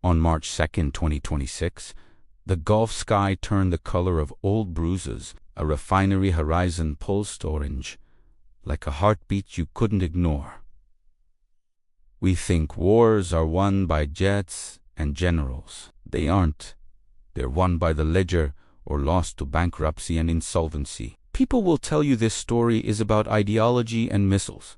On March 2, 2026, the Gulf sky turned the color of old bruises, a refinery horizon pulsed orange, like a heartbeat you couldn't ignore. We think wars are won by jets and generals. They aren't. They're won by the ledger or lost to bankruptcy and insolvency. People will tell you this story is about ideology and missiles.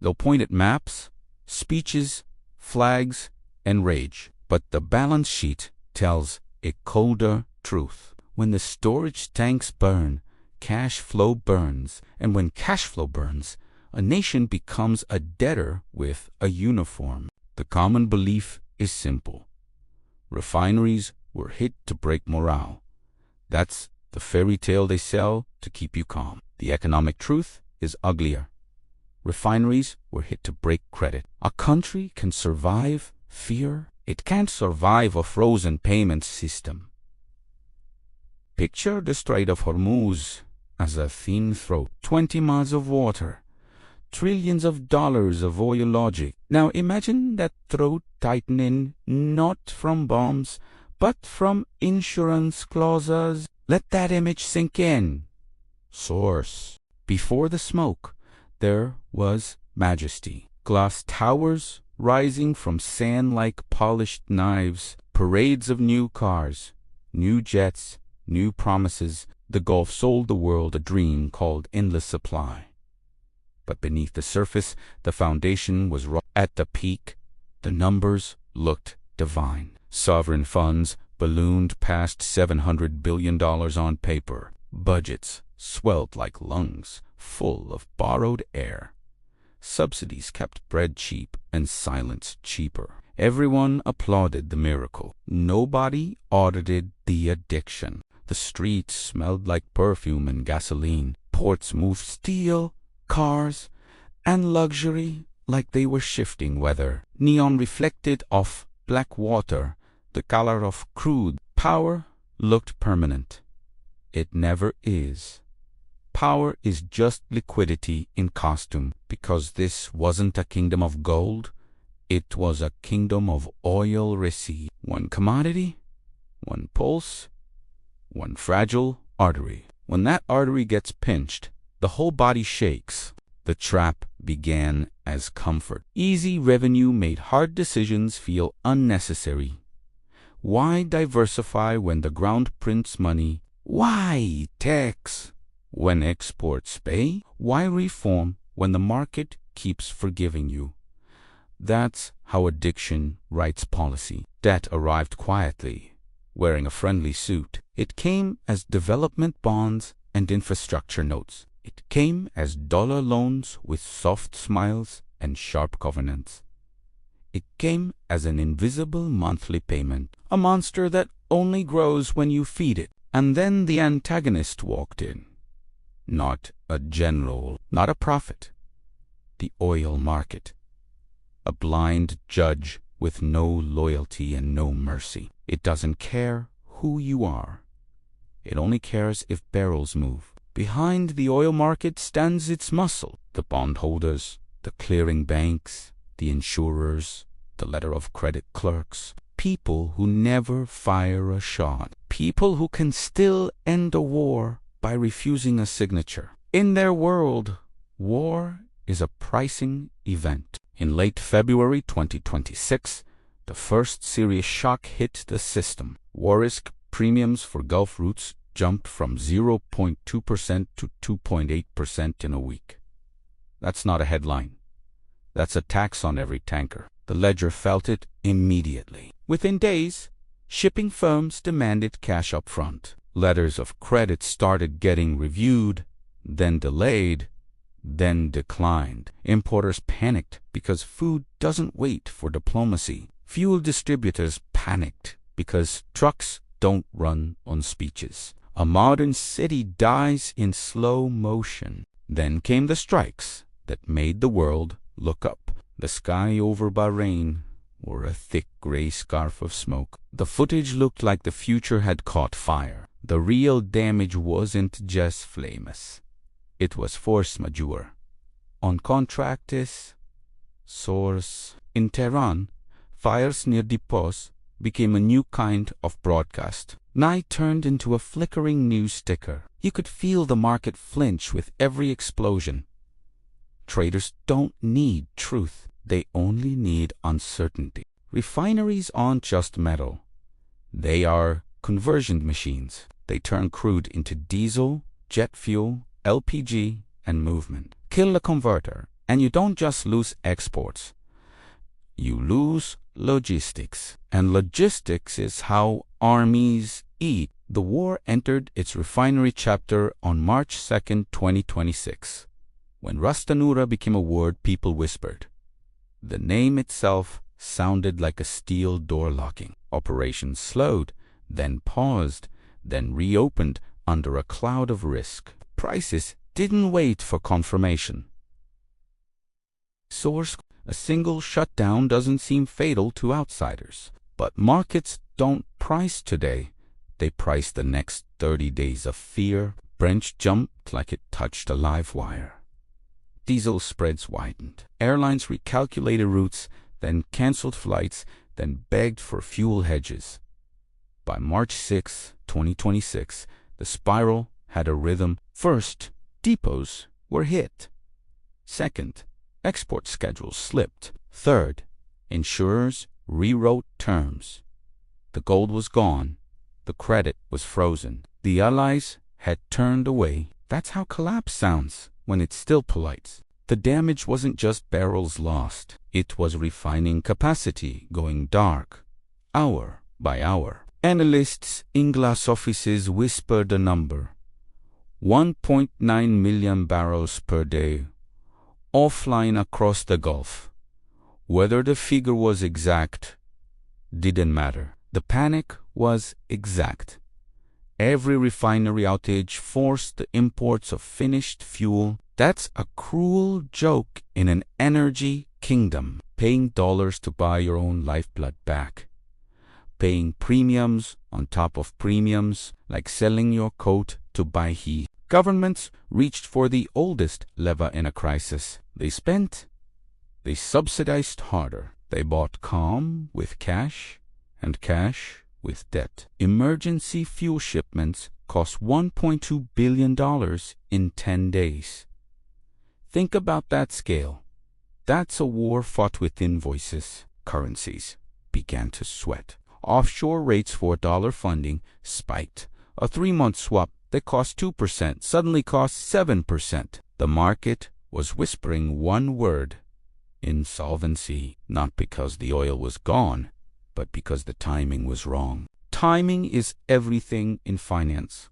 They'll point at maps, speeches, flags, and rage. But the balance sheet tells a colder truth. When the storage tanks burn, cash flow burns. And when cash flow burns, a nation becomes a debtor with a uniform. The common belief is simple. Refineries were hit to break morale. That's the fairy tale they sell to keep you calm. The economic truth is uglier. Refineries were hit to break credit. A country can survive fear. It can't survive a frozen payment system. Picture the Strait of Hormuz as a thin throat, 20 miles of water, trillions of dollars of oil logic. Now imagine that throat tightening not from bombs, but from insurance clauses. Let that image sink in. Source. Before the smoke, there was majesty. Glass towers rising from sand like polished knives, parades of new cars, new jets, new promises. The Gulf sold the world a dream called endless supply. But beneath the surface, the foundation was raw. At the peak, the numbers looked divine. Sovereign funds ballooned past $700 billion on paper. Budgets swelled like lungs, full of borrowed air. Subsidies kept bread cheap and silence cheaper. Everyone applauded the miracle. Nobody audited the addiction. The streets smelled like perfume and gasoline. Ports moved steel, cars, and luxury like they were shifting weather. Neon reflected off black water, the color of crude. Power looked permanent. It never is. Power is just liquidity in costume, because this wasn't a kingdom of gold. It was a kingdom of oil receipt. One commodity, one pulse, one fragile artery. When that artery gets pinched, the whole body shakes. The trap began as comfort. Easy revenue made hard decisions feel unnecessary. Why diversify when the ground prints money? Why tax when exports pay? Why reform when the market keeps forgiving you? That's how addiction writes policy. Debt arrived quietly, wearing a friendly suit. It came as development bonds and infrastructure notes. It came as dollar loans with soft smiles and sharp covenants. It came as an invisible monthly payment, a monster that only grows when you feed it. And then the antagonist walked in. Not a general, not a prophet. The oil market. A blind judge with no loyalty and no mercy. It doesn't care who you are. It only cares if barrels move. Behind the oil market stands its muscle. The bondholders, the clearing banks, the insurers, the letter of credit clerks. People who never fire a shot. People who can still end a war by refusing a signature. In their world, war is a pricing event. In late February 2026, the first serious shock hit the system. War risk premiums for Gulf routes jumped from 0.2% to 2.8% in a week. That's not a headline. That's a tax on every tanker. The ledger felt it immediately. Within days, shipping firms demanded cash up front. Letters of credit started getting reviewed, then delayed, then declined. Importers panicked because food doesn't wait for diplomacy. Fuel distributors panicked because trucks don't run on speeches. A modern city dies in slow motion. Then came the strikes that made the world look up. The sky over Bahrain wore a thick gray scarf of smoke. The footage looked like the future had caught fire. The real damage wasn't just flames. It was force majeure. On contracts, source. In Tehran, fires near depots became a new kind of broadcast. Night turned into a flickering news sticker. You could feel the market flinch with every explosion. Traders don't need truth. They only need uncertainty. Refineries aren't just metal. They are conversion machines. They turn crude into diesel, jet fuel, LPG, and movement. Kill the converter, and you don't just lose exports. You lose logistics. And logistics is how armies eat. The war entered its refinery chapter on March 2nd, 2026. When Rastanura became a word people whispered. The name itself sounded like a steel door locking. Operations slowed, then paused, then reopened under a cloud of risk. Prices didn't wait for confirmation. Source: a single shutdown doesn't seem fatal to outsiders. But markets don't price today. They price the next 30 days of fear. Brent jumped like it touched a live wire. Diesel spreads widened. Airlines recalculated routes, then canceled flights, then begged for fuel hedges. By March 6, 2026, the spiral had a rhythm. First, depots were hit. Second, export schedules slipped. Third, insurers rewrote terms. The gold was gone. The credit was frozen. The allies had turned away. That's how collapse sounds when it's still polite. The damage wasn't just barrels lost. It was refining capacity going dark, hour by hour. Analysts in glass offices whispered a number. 1.9 million barrels per day, offline across the Gulf. Whether the figure was exact didn't matter. The panic was exact. Every refinery outage forced the imports of finished fuel. That's a cruel joke in an energy kingdom. Paying dollars to buy your own lifeblood back. Paying premiums on top of premiums, like selling your coat to buy heat. Governments reached for the oldest lever in a crisis. They spent. They subsidized harder. They bought calm with cash and cash with debt. Emergency fuel shipments cost $1.2 billion in 10 days. Think about that scale. That's a war fought with invoices. Currencies began to sweat. Offshore rates for dollar funding spiked. A 3-month swap that cost 2% suddenly cost 7%. The market was whispering one word: insolvency. Not because the oil was gone, but because the timing was wrong. Timing is everything in finance.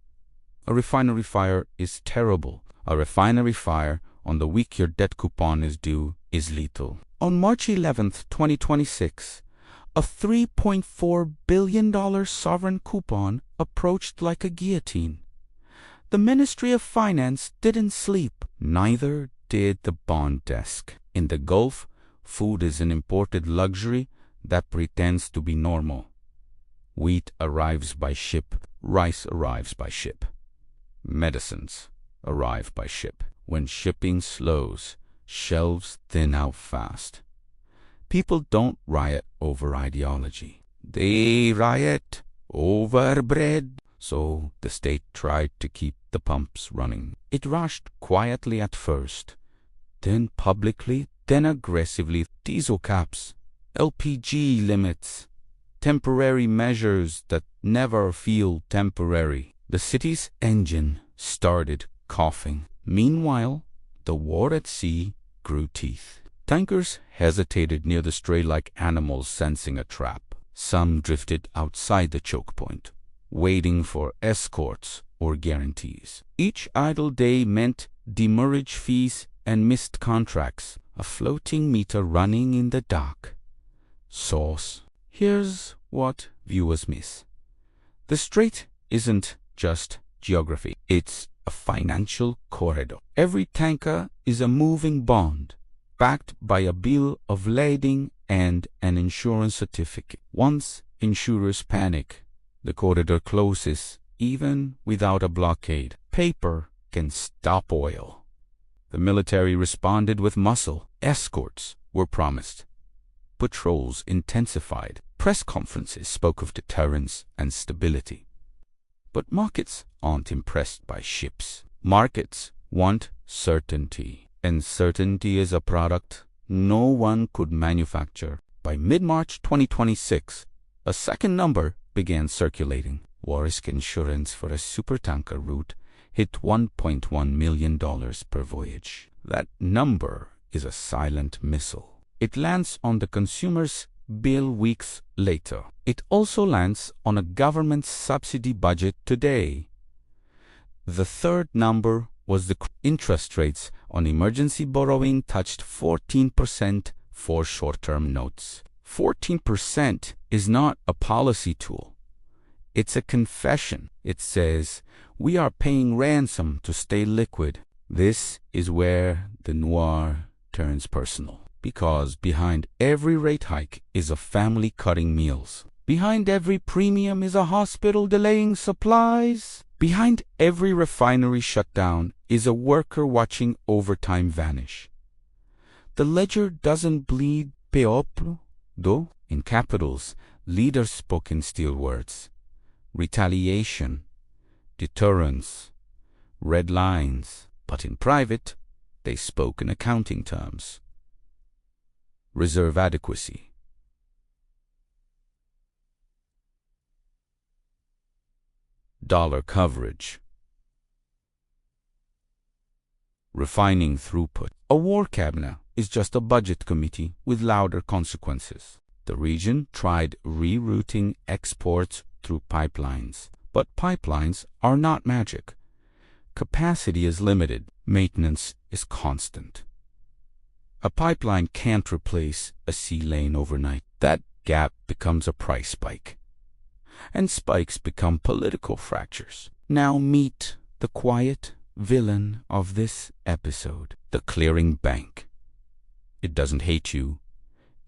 A refinery fire is terrible. A refinery fire on the week your debt coupon is due is lethal. On March 11th, 2026, a $3.4 billion sovereign coupon approached like a guillotine. The Ministry of Finance didn't sleep. Neither did the bond desk. In the Gulf, food is an imported luxury that pretends to be normal. Wheat arrives by ship. Rice arrives by ship. Medicines arrive by ship. When shipping slows, shelves thin out fast. People don't riot over ideology. They riot over bread. So the state tried to keep the pumps running. It rushed quietly at first, then publicly, then aggressively. Diesel caps, LPG limits, temporary measures that never feel temporary. The city's engine started coughing. Meanwhile, the war at sea grew teeth. Tankers hesitated near the stray like animals sensing a trap. Some drifted outside the choke point, waiting for escorts or guarantees. Each idle day meant demurrage fees and missed contracts, a floating meter running in the dark. Source: here's what viewers miss. The strait isn't just geography. It's a financial corridor. Every tanker is a moving bond, backed by a bill of lading and an insurance certificate. Once insurers panic, the corridor closes, even without a blockade. Paper can stop oil. The military responded with muscle. Escorts were promised. Patrols intensified. Press conferences spoke of deterrence and stability. But markets aren't impressed by ships. Markets want certainty, and certainty is a product no one could manufacture. By mid-March 2026, a second number began circulating. War risk insurance for a supertanker route hit $1.1 million per voyage. That number is a silent missile. It lands on the consumer's bill weeks later. It also lands on a government subsidy budget today. The third number was the interest rates on emergency borrowing touched 14% for short-term notes. 14% is not a policy tool. It's a confession. It says, we are paying ransom to stay liquid. This is where the noir turns personal. Because behind every rate hike is a family cutting meals. Behind every premium is a hospital delaying supplies. Behind every refinery shutdown is a worker watching overtime vanish. The ledger doesn't bleed peuple, though. In capitals, leaders spoke in steel words. Retaliation, deterrence, red lines. But in private, they spoke in accounting terms. Reserve adequacy. Dollar coverage. Refining throughput. A war cabinet is just a budget committee with louder consequences. The region tried rerouting exports through pipelines, but pipelines are not magic. Capacity is limited. Maintenance is constant. A pipeline can't replace a sea lane overnight. That gap becomes a price spike. And spikes become political fractures. Now meet the quiet villain of this episode, the clearing bank. It doesn't hate you.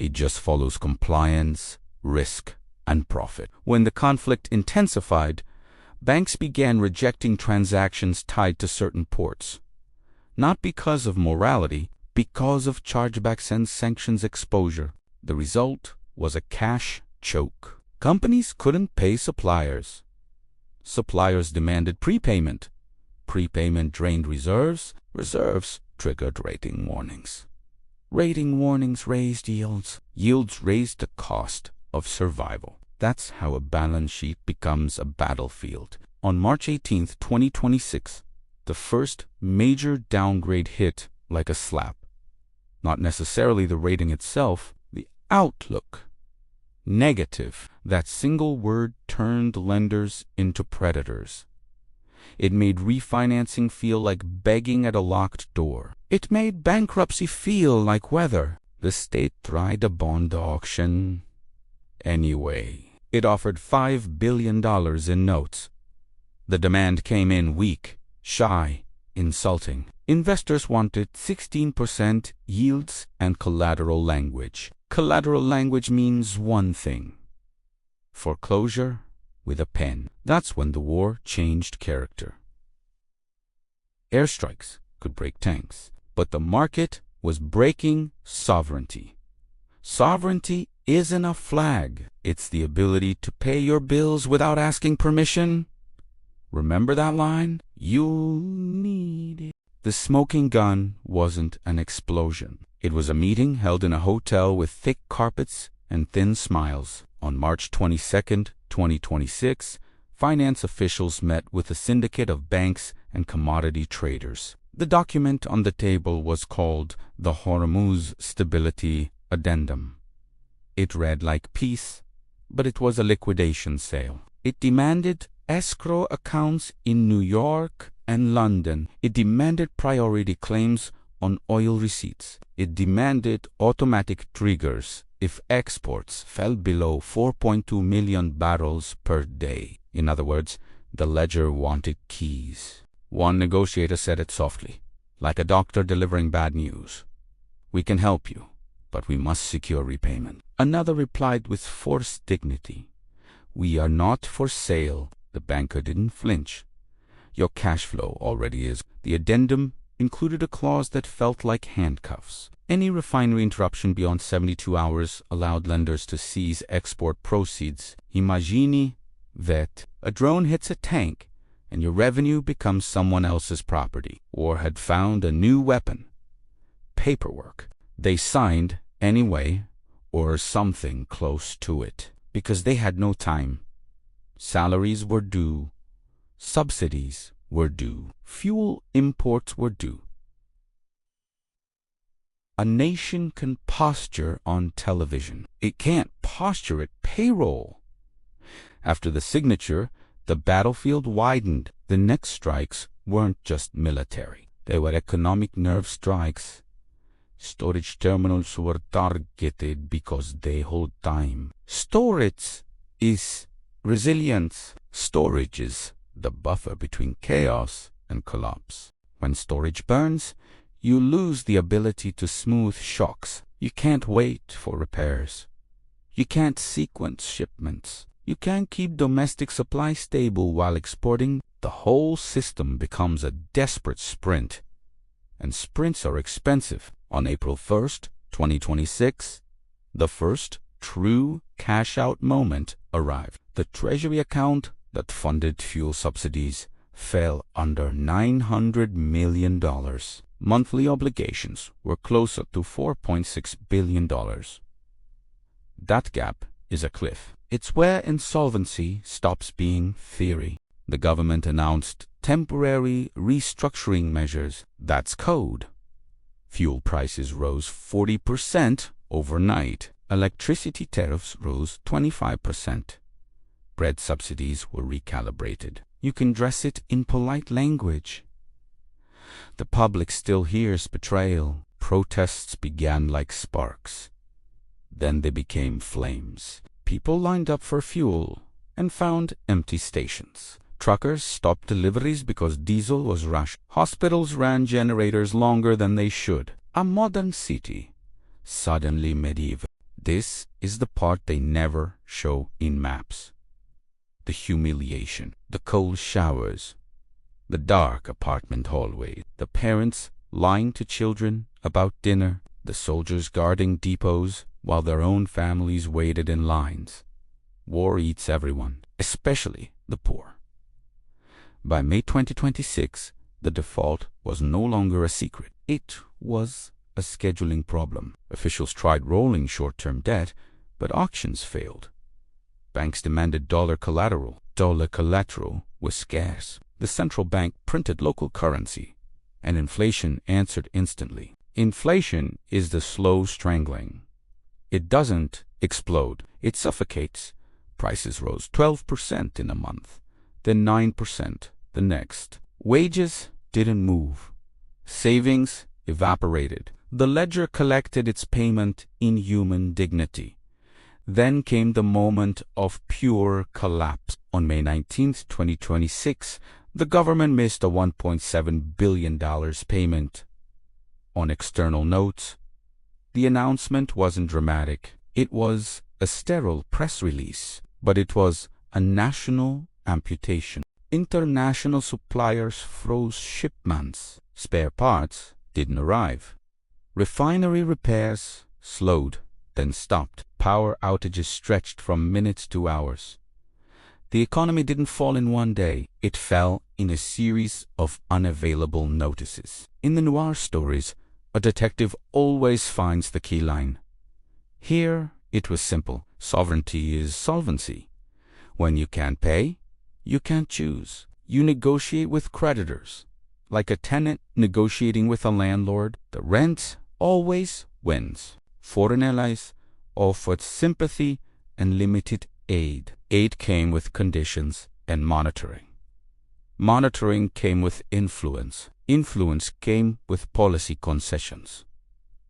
It just follows compliance, risk, and profit. When the conflict intensified, banks began rejecting transactions tied to certain ports. Not because of morality, because of chargebacks and sanctions exposure. The result was a cash choke. Companies couldn't pay suppliers. Suppliers demanded prepayment. Prepayment drained reserves. Reserves triggered rating warnings. Rating warnings raised yields. Yields raised the cost of survival. That's how a balance sheet becomes a battlefield. On March 18, 2026, the first major downgrade hit like a slap. Not necessarily the rating itself, the outlook. Negative. That single word turned lenders into predators. It made refinancing feel like begging at a locked door. It made bankruptcy feel like weather. The state tried a bond auction anyway. It offered $5 billion in notes. The demand came in weak, shy, insulting. Investors wanted 16% yields and collateral language. Collateral language means one thing: foreclosure with a pen. That's when the war changed character. Airstrikes could break tanks, but the market was breaking sovereignty. Sovereignty isn't a flag. It's the ability to pay your bills without asking permission. Remember that line? You'll need it. The smoking gun wasn't an explosion. It was a meeting held in a hotel with thick carpets and thin smiles. On March 22, 2026, finance officials met with a syndicate of banks and commodity traders. The document on the table was called the Hormuz Stability Addendum. It read like peace, but it was a liquidation sale. It demanded escrow accounts in New York and London. It demanded priority claims on oil receipts. It demanded automatic triggers if exports fell below 4.2 million barrels per day. In other words, the ledger wanted keys. One negotiator said it softly, like a doctor delivering bad news. "We can help you, but we must secure repayment." Another replied with forced dignity, "We are not for sale." The banker didn't flinch. "Your cash flow already is." The addendum included a clause that felt like handcuffs. Any refinery interruption beyond 72 hours allowed lenders to seize export proceeds. Imagine that a drone hits a tank and your revenue becomes someone else's property, or had found a new weapon. Paperwork. They signed anyway, or something close to it, because they had no time. Salaries were due. Subsidies were due. Fuel imports were due. A nation can posture on television. It can't posture at payroll. After the signature, the battlefield widened. The next strikes weren't just military. They were economic nerve strikes. Storage terminals were targeted because they hold time. Storage is resilience. Storage is the buffer between chaos and collapse. When storage burns, you lose the ability to smooth shocks. You can't wait for repairs. You can't sequence shipments. You can't keep domestic supply stable while exporting. The whole system becomes a desperate sprint. And sprints are expensive. On April 1st, 2026, the first true cash-out moment arrived. The Treasury account that funded fuel subsidies fell under $900 million. Monthly obligations were closer to $4.6 billion. That gap is a cliff. It's where insolvency stops being theory. The government announced temporary restructuring measures. That's code. Fuel prices rose 40% overnight. Electricity tariffs rose 25%. Bread subsidies were recalibrated. You can dress it in polite language. The public still hears betrayal. Protests began like sparks. Then they became flames. People lined up for fuel and found empty stations. Truckers stopped deliveries because diesel was rushed. Hospitals ran generators longer than they should. A modern city, suddenly medieval. This is the part they never show in maps. The humiliation, the cold showers, the dark apartment hallways, the parents lying to children about dinner, the soldiers guarding depots while their own families waited in lines. War eats everyone, especially the poor. By May 2026, the default was no longer a secret. It was a scheduling problem. Officials tried rolling short-term debt, but auctions failed. Banks demanded dollar collateral. Dollar collateral was scarce. The central bank printed local currency, and inflation answered instantly. Inflation is the slow strangling. It doesn't explode. It suffocates. Prices rose 12% in a month, then 9% the next. Wages didn't move. Savings evaporated. The ledger collected its payment in human dignity. Then came the moment of pure collapse. On May 19, 2026, the government missed a $1.7 billion payment on external notes. The announcement wasn't dramatic. It was a sterile press release, but it was a national amputation. International suppliers froze shipments. Spare parts didn't arrive. Refinery repairs slowed, then stopped. Power outages stretched from minutes to hours. The economy didn't fall in one day. It fell in a series of unavailable notices. In the noir stories, a detective always finds the key line. Here, it was simple. Sovereignty is solvency. When you can't pay, you can't choose. You negotiate with creditors. Like a tenant negotiating with a landlord, the rent always wins. Foreign allies offered sympathy and limited aid. Aid came with conditions and monitoring. Monitoring came with influence. Influence came with policy concessions.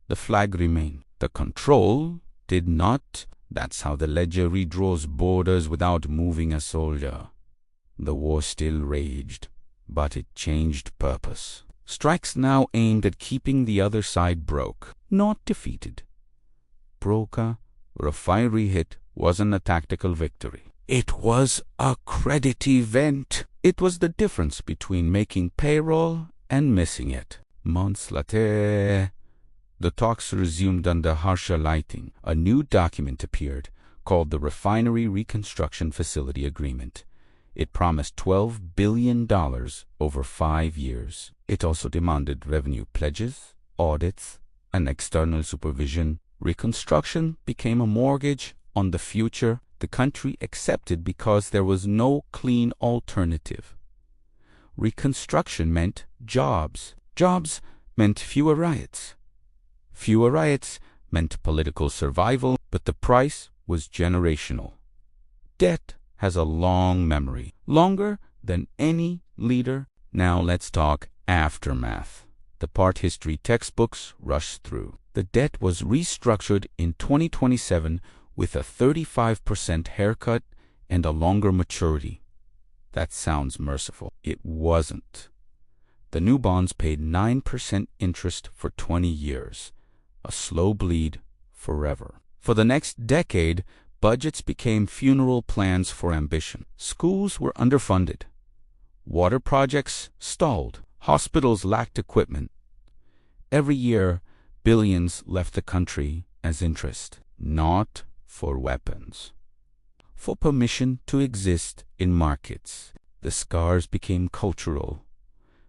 The flag remained. The control did not. That's how the ledger redraws borders without moving a soldier. The war still raged, but it changed purpose. Strikes now aimed at keeping the other side broke, not defeated. Broca refinery hit wasn't a tactical victory. It was a credit event. It was the difference between making payroll and missing it. Months later, The talks resumed under harsher lighting. A new document appeared called the Refinery Reconstruction Facility Agreement. It promised $12 billion over 5 years. It also demanded revenue pledges, audits, and external supervision. Reconstruction became a mortgage on the future the country accepted because there was no clean alternative. Reconstruction meant jobs. Jobs meant fewer riots. Fewer riots meant political survival, but the price was generational. Debt has a long memory, longer than any leader. Now let's talk aftermath. The part history textbooks rush through. The debt was restructured in 2027 with a 35% haircut and a longer maturity. That sounds merciful. It wasn't. The new bonds paid 9% interest for 20 years, a slow bleed forever. For the next decade, budgets became funeral plans for ambition. Schools were underfunded. Water projects stalled. Hospitals lacked equipment. Every year, billions left the country as interest, not for weapons, for permission to exist in markets. The scars became cultural.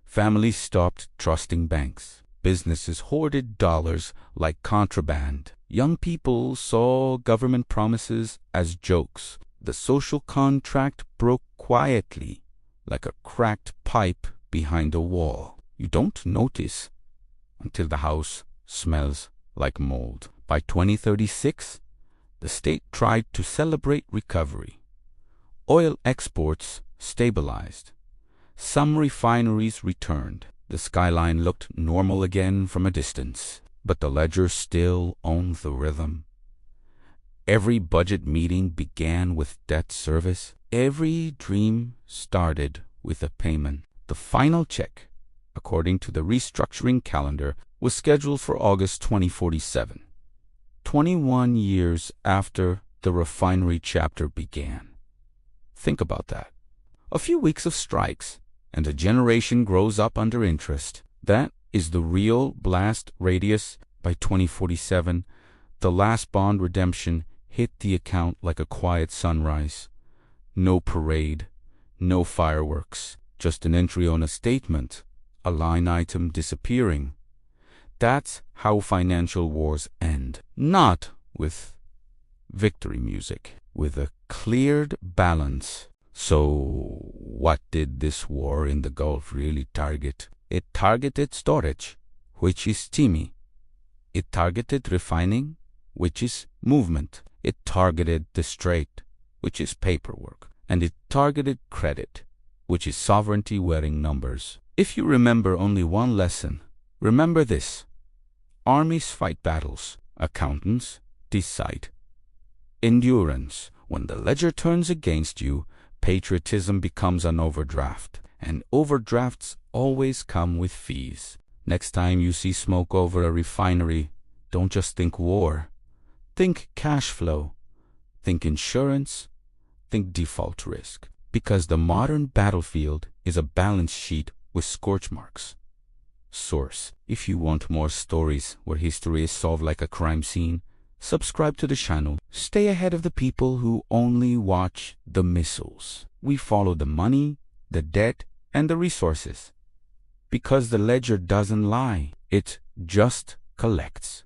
Families stopped trusting banks. Businesses hoarded dollars like contraband. Young people saw government promises as jokes. The social contract broke quietly, like a cracked pipe behind a wall. You don't notice until the house smells like mold. By 2036, the state tried to celebrate recovery. Oil exports stabilized. Some refineries returned. The skyline looked normal again from a distance, but the ledger still owned the rhythm. Every budget meeting began with debt service. Every dream started with a payment. The final check, according to the restructuring calendar, was scheduled for August 2047, 21 years after the refinery chapter began. Think about that. A few weeks of strikes, and a generation grows up under interest. That is the real blast radius. By 2047, the last bond redemption hit the account like a quiet sunrise. No parade, no fireworks, just an entry on a statement, a line item disappearing. That's how financial wars end. Not with victory music, with a cleared balance. So, what did this war in the Gulf really target? It targeted storage, which is steamy. It targeted refining, which is movement. It targeted the strait, which is paperwork. And it targeted credit, which is sovereignty wearing numbers. If you remember only one lesson, remember this. Armies fight battles. Accountants decide. Endurance. When the ledger turns against you, patriotism becomes an overdraft. And overdrafts always come with fees. Next time you see smoke over a refinery, don't just think war. Think cash flow. Think insurance. Think default risk. Because the modern battlefield is a balance sheet with scorch marks. Source. If you want more stories where history is solved like a crime scene, subscribe to the channel. Stay ahead of the people who only watch the missiles. We follow the money, the debt, and the resources. Because the ledger doesn't lie, it just collects.